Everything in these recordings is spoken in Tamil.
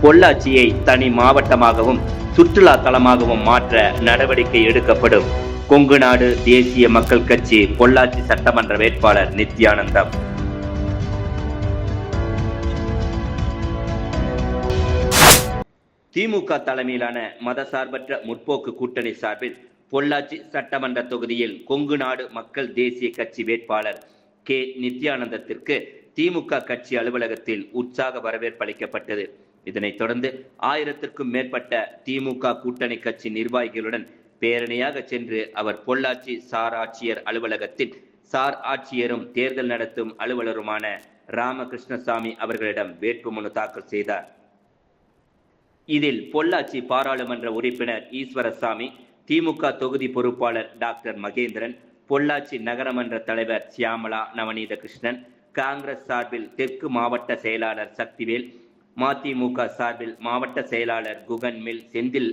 பொள்ளாச்சியை தனி மாவட்டமாகவும் சுற்றுலா தலமாகவும் மாற்ற நடவடிக்கை எடுக்கப்படும். கொங்கு நாடு தேசிய மக்கள் கட்சி பொள்ளாச்சி சட்டமன்ற வேட்பாளர் நித்யானந்தம். திமுக தலைமையிலான மதசார்பற்ற முற்போக்கு கூட்டணி சார்பில் பொள்ளாச்சி சட்டமன்ற தொகுதியில் கொங்கு நாடு மக்கள் தேசிய கட்சி வேட்பாளர் கே நித்யானந்தத்திற்கு திமுக கட்சி அலுவலகத்தில் உற்சாக வரவேற்பு அளிக்கப்பட்டது. இதனைத் தொடர்ந்து 1000க்கும் மேற்பட்ட திமுக கூட்டணி கட்சி நிர்வாகிகளுடன் பேரணியாக சென்று அவர் பொள்ளாச்சி சார் ஆட்சியர் அலுவலகத்தில் சார் ஆட்சியரும் தேர்தல் நடத்தும் அலுவலருமான ராமகிருஷ்ணசாமி அவர்களிடம் வேட்புமனு தாக்கல் செய்தார். இதில் பொள்ளாச்சி பாராளுமன்ற உறுப்பினர் ஈஸ்வரசாமி, திமுக தொகுதி பொறுப்பாளர் டாக்டர் மகேந்திரன், பொள்ளாச்சி நகரமன்ற தலைவர் சியாமலா நவநீத கிருஷ்ணன், காங்கிரஸ் சார்பில் தெற்கு மாவட்ட செயலாளர் சக்திவேல், மதிமுக சார்பில் மாவட்ட செயலாளர் குகன்மில் செந்தில்,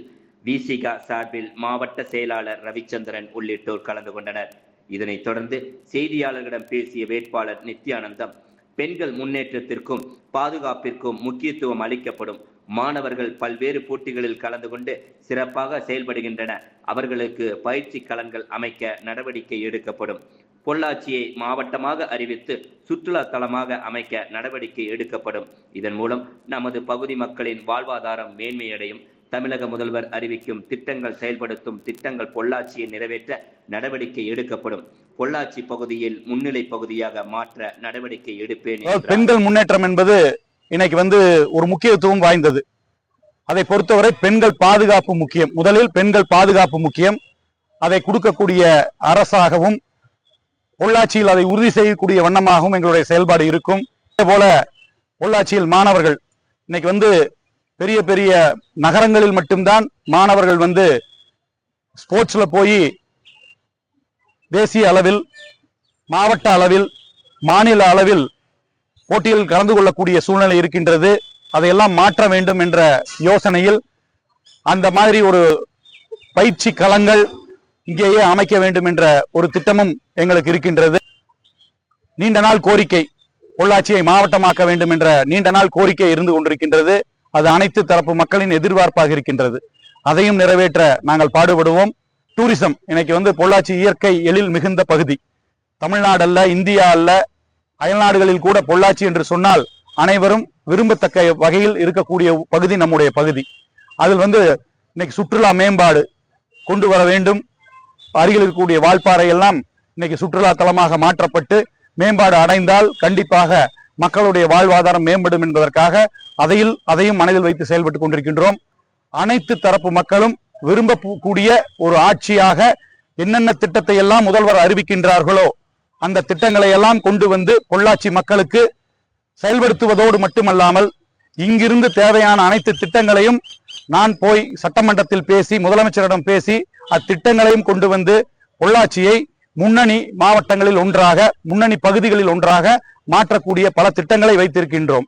விசிகா சார்பில் மாவட்ட செயலாளர் ரவிச்சந்திரன் உள்ளிட்டோர் கலந்து கொண்டனர். இதனைத் தொடர்ந்து செய்தியாளர்களிடம் பேசிய வேட்பாளர் நித்யானந்தம், பெண்கள் முன்னேற்றத்திற்கும் பாதுகாப்பிற்கும் முக்கியத்துவம் அளிக்கப்படும். மாணவர்கள் பல்வேறு போட்டிகளில் கலந்து கொண்டு சிறப்பாக செயல்படுகின்றன. அவர்களுக்கு பயிற்சி களங்கள் அமைக்க நடவடிக்கை எடுக்கப்படும். பொள்ளாச்சியை மாவட்டமாக அறிவித்து சுற்றுலா தலமாக அமைக்க நடவடிக்கை எடுக்கப்படும். இதன் மூலம் நமது பகுதி மக்களின் வாழ்வாதாரம் மேன்மையடையும். தமிழக முதல்வர் அறிவிக்கும் திட்டங்கள் செயல்படுத்தும் திட்டங்கள் பொள்ளாச்சியை நிறைவேற்ற நடவடிக்கை எடுக்கப்படும். பொள்ளாச்சி பகுதியில் முன்னிலை பகுதியாக மாற்ற நடவடிக்கை எடுப்பேன். பெண்கள் முன்னேற்றம் என்பது இன்னைக்கு ஒரு முக்கியத்துவம் வாய்ந்தது. அதை பொறுத்தவரை பெண்கள் பாதுகாப்பு முக்கியம். முதலில் பெண்கள் பாதுகாப்பு முக்கியம். அதை கொடுக்கக்கூடிய அரசாகவும் பொள்ளாச்சியில் அதை உறுதி செய்யக்கூடிய வண்ணமாகவும் எங்களுடைய செயல்பாடு இருக்கும். அதே போல பொள்ளாச்சியில் மாணவர்கள் இன்னைக்கு பெரிய பெரிய நகரங்களில் மட்டும்தான் மாணவர்கள் ஸ்போர்ட்ஸ்ல போய் தேசிய அளவில், மாவட்ட அளவில், மாநில அளவில் போட்டியில் கலந்து கொள்ளக்கூடிய சூழ்நிலை இருக்கின்றது. அதையெல்லாம் மாற்ற வேண்டும் என்ற யோசனையில் அந்த மாதிரி ஒரு பயிற்சி களங்கள் இங்கேயே அமைக்க வேண்டும் என்ற ஒரு திட்டமும் எங்களுக்கு இருக்கின்றது. நீண்ட நாள் கோரிக்கை, பொள்ளாச்சியை மாவட்டமாக்க வேண்டும் என்ற நீண்ட நாள் கோரிக்கை இருந்து கொண்டிருக்கின்றது. அது அனைத்து தரப்பு மக்களின் எதிர்பார்ப்பாக இருக்கின்றது. அதையும் நிறைவேற்ற நாங்கள் பாடுபடுவோம். டூரிசம் இன்னைக்கு பொள்ளாச்சி இயற்கை எழில் மிகுந்த பகுதி. தமிழ்நாடு அல்ல, இந்தியா அல்ல, அயல்நாடுகளில் கூட பொள்ளாச்சி என்று சொன்னால் அனைவரும் விரும்பத்தக்க வகையில் இருக்கக்கூடிய பகுதி நம்முடைய பகுதி. அதில் இன்னைக்கு சுற்றுலா மேம்பாடு கொண்டு வர வேண்டும். அருகில் இருக்கக்கூடிய வால்பாறை எல்லாம் இன்னைக்கு சுற்றுலா தலமாக மாற்றப்பட்டு மேம்பாடு அடைந்தால் கண்டிப்பாக மக்களுடைய வாழ்வாதாரம் மேம்படும் என்பதற்காக அதையும் மனதில் வைத்து செயல்பட்டுக் கொண்டிருக்கின்றோம். அனைத்து தரப்பு மக்களும் விரும்பக்கூடிய ஒரு ஆட்சியாக என்னென்ன திட்டத்தை எல்லாம் முதல்வர் அறிவிக்கின்றார்களோ அந்த திட்டங்களை எல்லாம் கொண்டு பொள்ளாச்சி மக்களுக்கு செயல்படுத்துவதோடு மட்டுமல்லாமல் இங்கிருந்து தேவையான அனைத்து திட்டங்களையும் நான் போய் சட்டமன்றத்தில் பேசி முதலமைச்சரிடம் பேசி அத்திட்டங்களையும் கொண்டு பொள்ளாச்சியை முன்னணி மாவட்டங்களில் ஒன்றாக, முன்னணி பகுதிகளில் ஒன்றாக மாற்றக்கூடிய பல திட்டங்களை வைத்திருக்கின்றோம்.